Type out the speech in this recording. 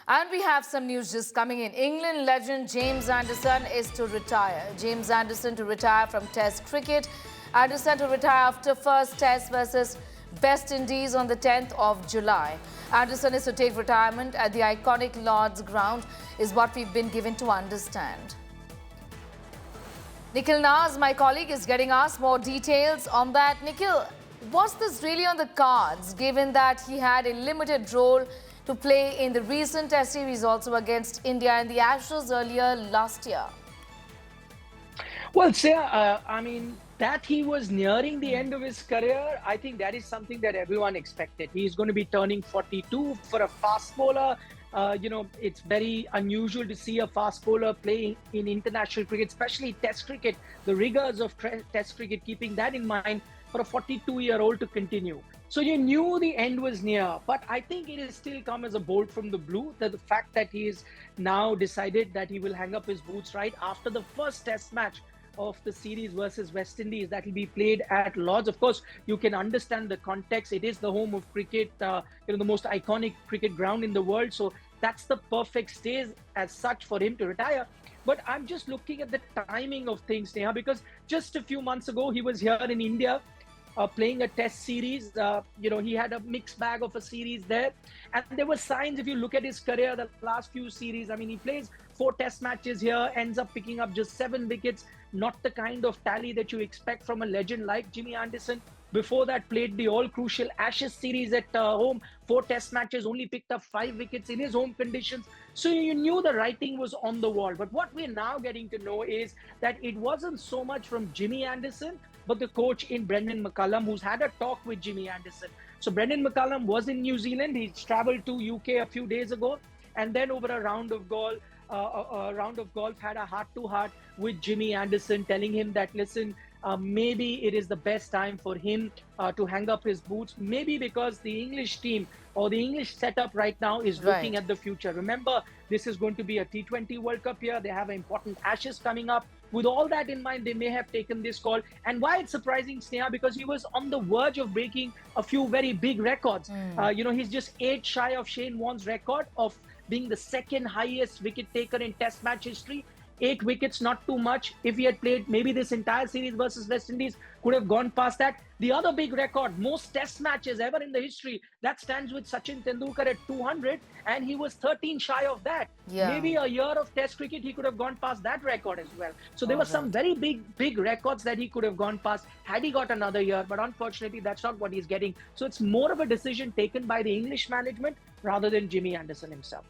And we have some news just coming in. England legend James Anderson is to retire. James Anderson to retire from Test cricket. Anderson to retire after first Test versus West Indies on the 10th of July. Anderson is to take retirement at the iconic Lord's ground, is what we've been given to understand. Nikhil Naz, my colleague, is getting us more details on that. Nikhil, was this really on the cards, given that he had a limited role to play in the recent Test series also against India in the Ashes earlier last year? Well, Sia, that he was nearing the end of his career, I think that is something that everyone expected. He's going to be turning 42 for a fast bowler. It's very unusual to see a fast bowler playing in international cricket, especially Test cricket, the rigors of Test cricket, keeping that in mind for a 42-year-old to continue. So you knew the end was near, but I think it has still come as a bolt from the blue, that the fact that he is now decided that he will hang up his boots right after the first Test match of the series versus West Indies that will be played at Lord's. Of course, you can understand the context. It is the home of cricket, the most iconic cricket ground in the world. So that's the perfect stage as such for him to retire. But I'm just looking at the timing of things, Neha, because just a few months ago, he was here in India playing a Test series. He had a mixed bag of a series there. And there were signs, if you look at his career, the last few series, he plays 4 Test matches here, ends up picking up just 7 wickets, not the kind of tally that you expect from a legend like Jimmy Anderson. Before that, played the all-crucial Ashes series at home, 4 Test matches, only picked up 5 wickets in his home conditions. So you knew the writing was on the wall. But what we're now getting to know is that it wasn't so much from Jimmy Anderson, but the coach in Brendan McCullum, who's had a talk with Jimmy Anderson. So Brendan McCullum was in New Zealand. He's traveled to UK a few days ago, and then over a round of golf, had a heart-to-heart with Jimmy Anderson, telling him that, listen, maybe it is the best time for him to hang up his boots. Maybe because the English team or the English setup right now is looking at the future. Remember, this is going to be a T20 World Cup here. They have important Ashes coming up. With all that in mind, they may have taken this call. And why it's surprising, Sneha, because he was on the verge of breaking a few very big records. He's just 8 shy of Shane Warne's record of being the second highest wicket taker in Test match history. 8 wickets, not too much. If he had played maybe this entire series versus West Indies, could have gone past that. The other big record, most Test matches ever in the history, that stands with Sachin Tendulkar at 200, and he was 13 shy of that. Yeah. Maybe a year of Test cricket, he could have gone past that record as well. So there were some very big records that he could have gone past had he got another year, but unfortunately, that's not what he's getting. So it's more of a decision taken by the English management rather than Jimmy Anderson himself.